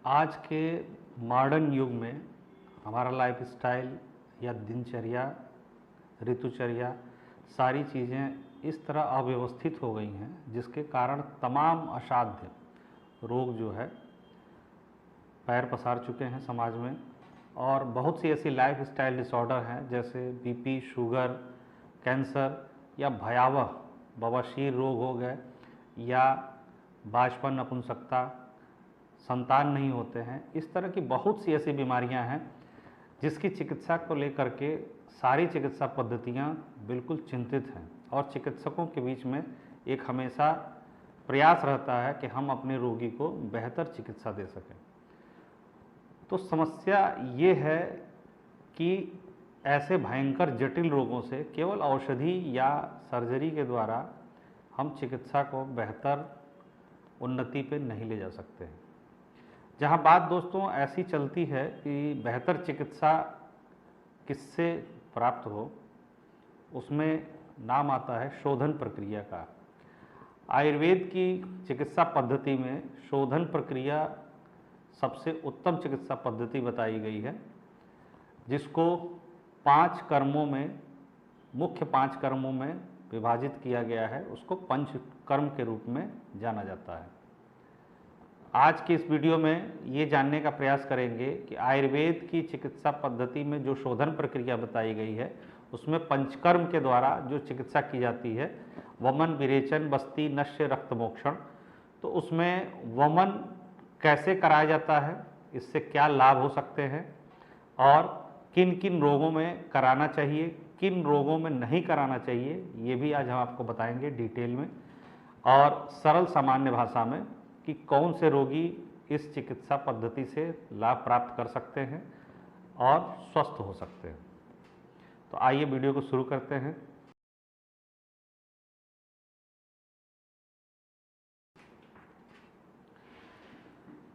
आज के मॉडर्न युग में हमारा लाइफस्टाइल या दिनचर्या, ऋतुचर्या, सारी चीज़ें इस तरह अव्यवस्थित हो गई हैं जिसके कारण तमाम असाध्य रोग जो है पैर पसार चुके हैं समाज में। और बहुत सी ऐसी लाइफस्टाइल डिसऑर्डर हैं जैसे बीपी, शुगर, कैंसर या भयावह बवासीर रोग हो गए, या बांझपन, नपुंसकता, संतान नहीं होते हैं। इस तरह की बहुत सी ऐसी बीमारियां हैं जिसकी चिकित्सा को लेकर के सारी चिकित्सा पद्धतियां बिल्कुल चिंतित हैं, और चिकित्सकों के बीच में एक हमेशा प्रयास रहता है कि हम अपने रोगी को बेहतर चिकित्सा दे सकें। तो समस्या ये है कि ऐसे भयंकर जटिल रोगों से केवल औषधि या सर्जरी के द्वारा हम चिकित्सा को बेहतर उन्नति पे नहीं ले जा सकते हैं। जहाँ बात दोस्तों ऐसी चलती है कि बेहतर चिकित्सा किससे प्राप्त हो, उसमें नाम आता है शोधन प्रक्रिया का। आयुर्वेद की चिकित्सा पद्धति में शोधन प्रक्रिया सबसे उत्तम चिकित्सा पद्धति बताई गई है, जिसको 5 कर्मों में, मुख्य 5 कर्मों में विभाजित किया गया है। उसको पंचकर्म के रूप में जाना जाता है। आज की इस वीडियो में ये जानने का प्रयास करेंगे कि आयुर्वेद की चिकित्सा पद्धति में जो शोधन प्रक्रिया बताई गई है उसमें पंचकर्म के द्वारा जो चिकित्सा की जाती है, वमन, विरेचन, बस्ती, नश्य, रक्त मोक्षण, तो उसमें वमन कैसे कराया जाता है, इससे क्या लाभ हो सकते हैं, और किन किन रोगों में कराना चाहिए, किन रोगों में नहीं कराना चाहिए, ये भी आज हम आपको बताएंगे डिटेल में और सरल सामान्य भाषा में कि कौन से रोगी इस चिकित्सा पद्धति से लाभ प्राप्त कर सकते हैं और स्वस्थ हो सकते हैं। तो आइए वीडियो को शुरू करते हैं।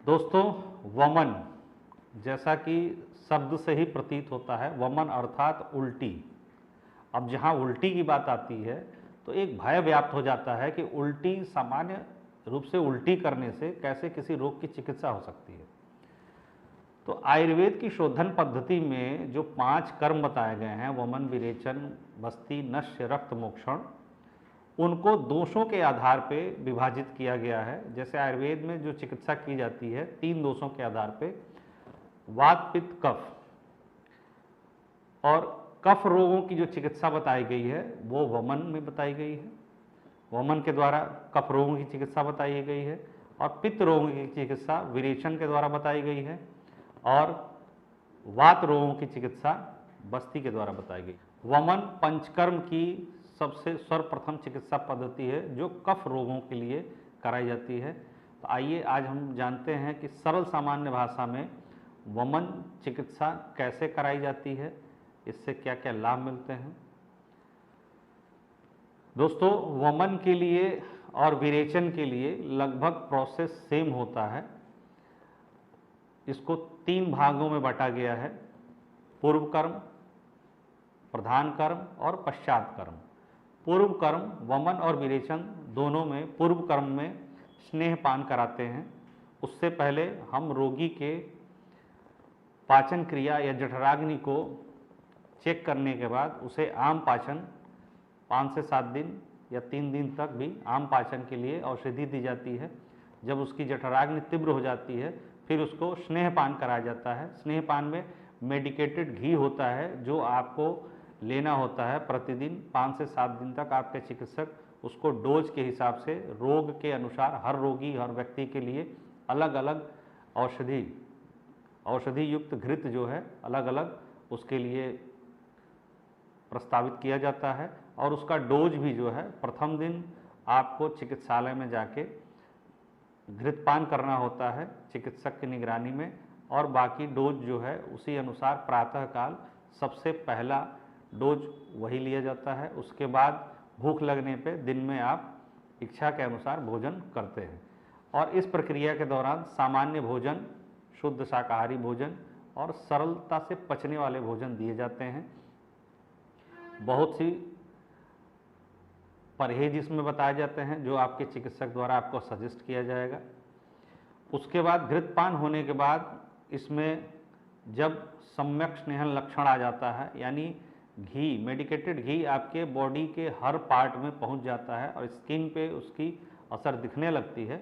दोस्तों, वमन जैसा कि शब्द से ही प्रतीत होता है, वमन अर्थात उल्टी। अब जहाँ उल्टी की बात आती है तो एक भय व्याप्त हो जाता है कि उल्टी, सामान्य रूप से उल्टी करने से कैसे किसी रोग की चिकित्सा हो सकती है। तो आयुर्वेद की शोधन पद्धति में जो 5 कर्म बताए गए हैं, वमन, विरेचन, बस्ती, नश्य, रक्त मोक्षण, उनको दोषों के आधार पे विभाजित किया गया है। जैसे आयुर्वेद में जो चिकित्सा की जाती है 3 दोषों के आधार पे, वात, पित्त, कफ। और कफ रोगों की जो चिकित्सा बताई गई है वो वमन में बताई गई है। वमन के द्वारा कफ रोगों की चिकित्सा बताई गई है, और पित्त रोगों की चिकित्सा विरेचन के द्वारा बताई गई है, और वात रोगों की चिकित्सा बस्ती के द्वारा बताई गई। वमन पंचकर्म की सबसे सर्वप्रथम चिकित्सा पद्धति है जो कफ रोगों के लिए कराई जाती है। तो आइए आज हम जानते हैं कि सरल सामान्य भाषा में वमन चिकित्सा कैसे कराई जाती है, इससे क्या क्या लाभ मिलते हैं। दोस्तों, वमन के लिए और विरेचन के लिए लगभग प्रोसेस सेम होता है। इसको 3 भागों में बांटा गया है: पूर्व कर्म, प्रधान कर्म और पश्चात कर्म। पूर्व कर्म, वमन और विरेचन दोनों में, पूर्व कर्म में स्नेहपान कराते हैं। उससे पहले हम रोगी के पाचन क्रिया या जठराग्नि को चेक करने के बाद उसे आम पाचन 5 से 7 दिन या 3 दिन तक भी आम पाचन के लिए औषधि दी जाती है। जब उसकी जठराग्नि तीव्र हो जाती है फिर उसको स्नेहपान कराया जाता है। स्नेहपान में मेडिकेटेड घी होता है जो आपको लेना होता है प्रतिदिन 5 से 7 दिन तक। आपके चिकित्सक उसको डोज के हिसाब से रोग के अनुसार, हर रोगी, हर व्यक्ति के लिए अलग अलग औषधि युक्त घृत जो है अलग अलग उसके लिए प्रस्तावित किया जाता है। और उसका डोज भी जो है, प्रथम दिन आपको चिकित्सालय में जाके घृतपान करना होता है चिकित्सक की निगरानी में, और बाकी डोज जो है उसी अनुसार प्रातःकाल सबसे पहला डोज वही लिया जाता है। उसके बाद भूख लगने पे दिन में आप इच्छा के अनुसार भोजन करते हैं। और इस प्रक्रिया के दौरान सामान्य भोजन, शुद्ध शाकाहारी भोजन और सरलता से पचने वाले भोजन दिए जाते हैं। बहुत सी परहेज इसमें बताए जाते हैं जो आपके चिकित्सक द्वारा आपको सजेस्ट किया जाएगा। उसके बाद घृतपान होने के बाद इसमें जब सम्यक स्नेहन लक्षण आ जाता है, यानी घी, मेडिकेटेड घी आपके बॉडी के हर पार्ट में पहुंच जाता है और स्किन पे उसकी असर दिखने लगती है,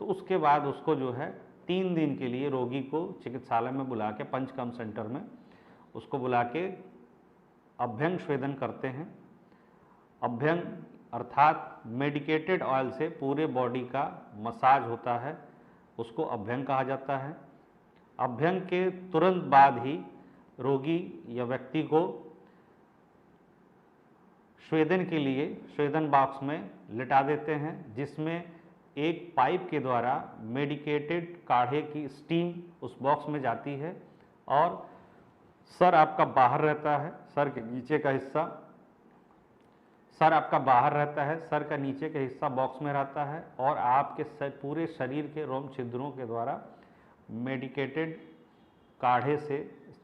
तो उसके बाद उसको जो है 3 दिन के लिए रोगी को चिकित्सालय में बुला के, पंचकर्म सेंटर में उसको बुला के अभ्यंग स्वेदन करते हैं। अभ्यंग अर्थात मेडिकेटेड ऑयल से पूरे बॉडी का मसाज होता है, उसको अभ्यंग कहा जाता है। अभ्यंग के तुरंत बाद ही रोगी या व्यक्ति को स्वेदन के लिए स्वेदन बॉक्स में लिटा देते हैं, जिसमें एक पाइप के द्वारा मेडिकेटेड काढ़े की स्टीम उस बॉक्स में जाती है और सर आपका बाहर रहता है, सर के नीचे का हिस्सा सर आपका बाहर रहता है, सर का नीचे का हिस्सा बॉक्स में रहता है और आपके पूरे शरीर के रोम छिद्रों के द्वारा मेडिकेटेड काढ़े से,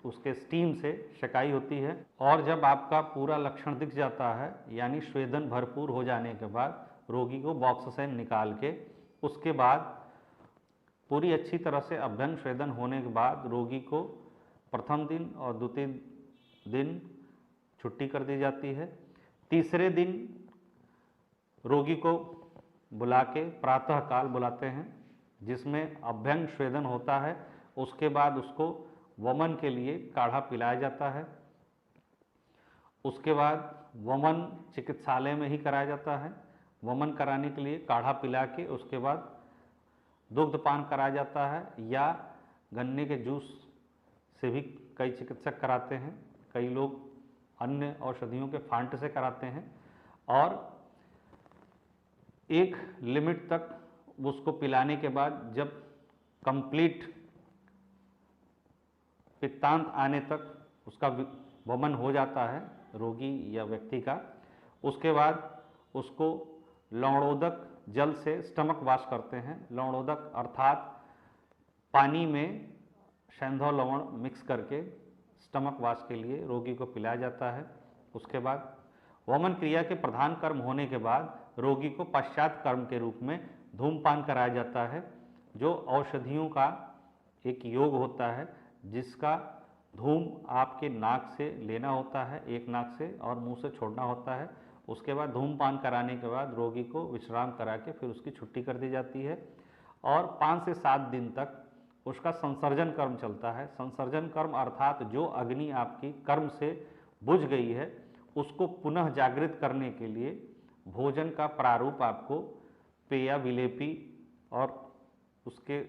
उसके स्टीम से सेकाई होती है। और जब आपका पूरा लक्षण दिख जाता है, यानी स्वेदन भरपूर हो जाने के बाद रोगी को बॉक्स से निकाल के, उसके बाद पूरी अच्छी तरह से अभ्यंग स्वेदन होने के बाद रोगी को प्रथम दिन और द्वितीय दिन छुट्टी कर दी जाती है। तीसरे दिन रोगी को बुला के प्रातःकाल बुलाते हैं, जिसमें अभ्यंग स्वेदन होता है। उसके बाद उसको वमन के लिए काढ़ा पिलाया जाता है। उसके बाद वमन चिकित्सालय में ही कराया जाता है। वमन कराने के लिए काढ़ा पिला के उसके बाद दुग्धपान कराया जाता है, या गन्ने के जूस से भी कई चिकित्सक कराते हैं, कई लोग अन्य औषधियों के फांट से कराते हैं। और एक लिमिट तक उसको पिलाने के बाद जब कंप्लीट पित्तांत आने तक उसका वमन हो जाता है रोगी या व्यक्ति का, उसके बाद उसको लवणोदक जल से स्टमक वाश करते हैं। लवणोदक अर्थात पानी में सेंधव लवण मिक्स करके स्टमक वाश के लिए रोगी को पिलाया जाता है। उसके बाद वमन क्रिया के प्रधान कर्म होने के बाद रोगी को पश्चात कर्म के रूप में धूमपान कराया जाता है, जो औषधियों का एक योग होता है, जिसका धूम आपके नाक से लेना होता है, एक नाक से, और मुंह से छोड़ना होता है। उसके बाद धूमपान कराने के बाद रोगी को विश्राम करा के फिर उसकी छुट्टी कर दी जाती है और 5 से 7 दिन तक उसका संसर्जन कर्म चलता है। संसर्जन कर्म अर्थात जो अग्नि आपकी कर्म से बुझ गई है उसको पुनः जागृत करने के लिए भोजन का प्रारूप आपको पेया विलेपी और उसके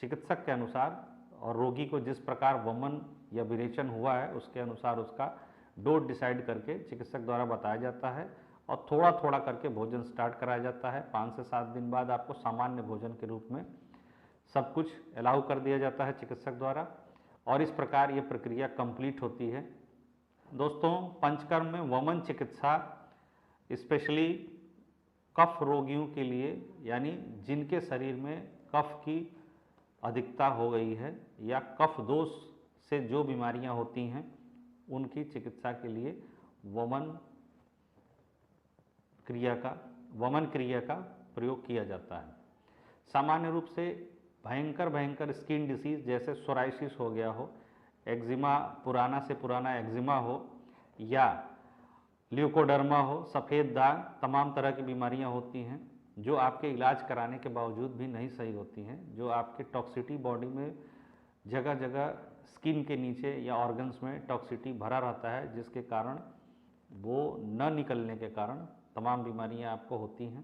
चिकित्सक के अनुसार और रोगी को जिस प्रकार वमन या विरेचन हुआ है उसके अनुसार उसका डोज डिसाइड करके चिकित्सक द्वारा बताया जाता है और थोड़ा थोड़ा करके भोजन स्टार्ट कराया जाता है। 5 से 7 दिन बाद आपको सामान्य भोजन के रूप में सब कुछ अलाउ कर दिया जाता है चिकित्सक द्वारा और इस प्रकार ये प्रक्रिया कंप्लीट होती है। दोस्तों, पंचकर्म में वमन चिकित्सा स्पेशली कफ रोगियों के लिए, यानी जिनके शरीर में कफ की अधिकता हो गई है या कफ दोष से जो बीमारियां होती हैं उनकी चिकित्सा के लिए वमन क्रिया का प्रयोग किया जाता है। सामान्य रूप से भयंकर स्किन डिसीज जैसे सोराइसिस हो गया हो, एक्जिमा, पुराना से पुराना एक्जिमा हो या ल्यूकोडर्मा हो, सफ़ेद दाग, तमाम तरह की बीमारियां होती हैं जो आपके इलाज कराने के बावजूद भी नहीं सही होती हैं, जो आपके टॉक्सिटी बॉडी में जगह जगह स्किन के नीचे या ऑर्गन्स में टॉक्सिटी भरा रहता है, जिसके कारण वो न निकलने के कारण तमाम बीमारियां आपको होती हैं।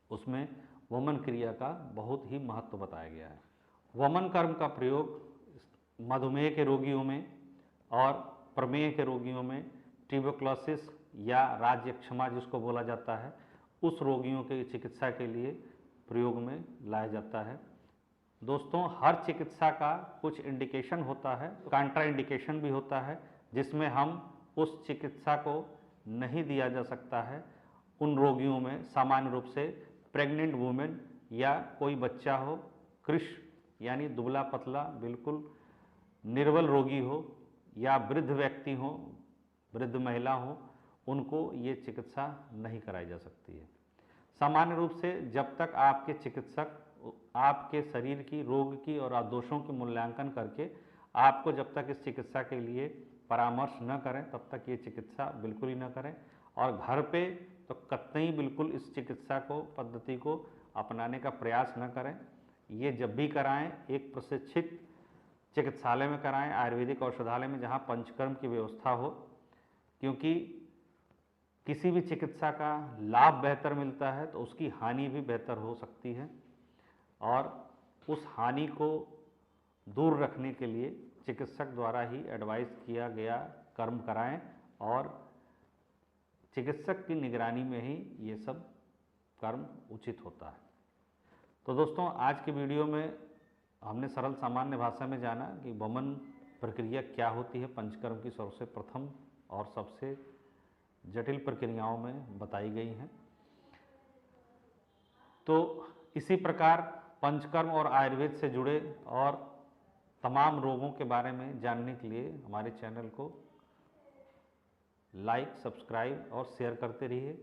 उसमें वमन क्रिया का बहुत ही महत्व बताया गया है। वमन कर्म का प्रयोग मधुमेह के रोगियों में और प्रमेह के रोगियों में, ट्यूबरकुलोसिस या राज्यक्षमा जिसको बोला जाता है, उस रोगियों की चिकित्सा के लिए प्रयोग में लाया जाता है। दोस्तों, हर चिकित्सा का कुछ इंडिकेशन होता है, कॉन्ट्रा इंडिकेशन भी होता है, जिसमें हम उस चिकित्सा को नहीं दिया जा सकता है उन रोगियों में। सामान्य रूप से प्रेग्नेंट वुमेन या कोई बच्चा हो, कृश यानी दुबला पतला बिल्कुल निर्बल रोगी हो या वृद्ध व्यक्ति हो, वृद्ध महिला हो, उनको ये चिकित्सा नहीं कराई जा सकती है। सामान्य रूप से जब तक आपके चिकित्सक आपके शरीर की, रोग की और दोषों के मूल्यांकन करके आपको जब तक इस चिकित्सा के लिए परामर्श न करें तब तक ये चिकित्सा बिल्कुल ही न करें। और घर पे तो कतई बिल्कुल इस चिकित्सा को, पद्धति को अपनाने का प्रयास न करें। ये जब भी कराएं एक प्रशिक्षित चिकित्सालय में कराएं, आयुर्वेदिक औषधालय में, जहां पंचकर्म की व्यवस्था हो, क्योंकि किसी भी चिकित्सा का लाभ बेहतर मिलता है तो उसकी हानि भी बेहतर हो सकती है, और उस हानि को दूर रखने के लिए चिकित्सक द्वारा ही एडवाइस किया गया कर्म कराएं, और चिकित्सक की निगरानी में ही ये सब कर्म उचित होता है। तो दोस्तों, आज की वीडियो में हमने सरल सामान्य भाषा में जाना कि वमन प्रक्रिया क्या होती है, पंचकर्म की सबसे प्रथम और सबसे जटिल प्रक्रियाओं में बताई गई हैं। तो इसी प्रकार पंचकर्म और आयुर्वेद से जुड़े और तमाम रोगों के बारे में जानने के लिए हमारे चैनल को लाइक, सब्सक्राइब और शेयर करते रहिए।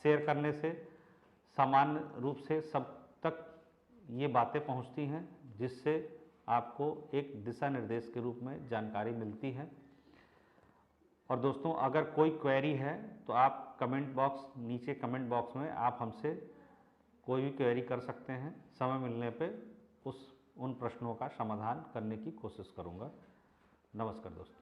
शेयर करने से सामान्य रूप से सब तक ये बातें पहुंचती हैं, जिससे आपको एक दिशा निर्देश के रूप में जानकारी मिलती है। और दोस्तों, अगर कोई क्वेरी है तो आप नीचे कमेंट बॉक्स में आप हमसे कोई भी क्वेरी कर सकते हैं। समय मिलने पे उन प्रश्नों का समाधान करने की कोशिश करूँगा। नमस्कार दोस्तों।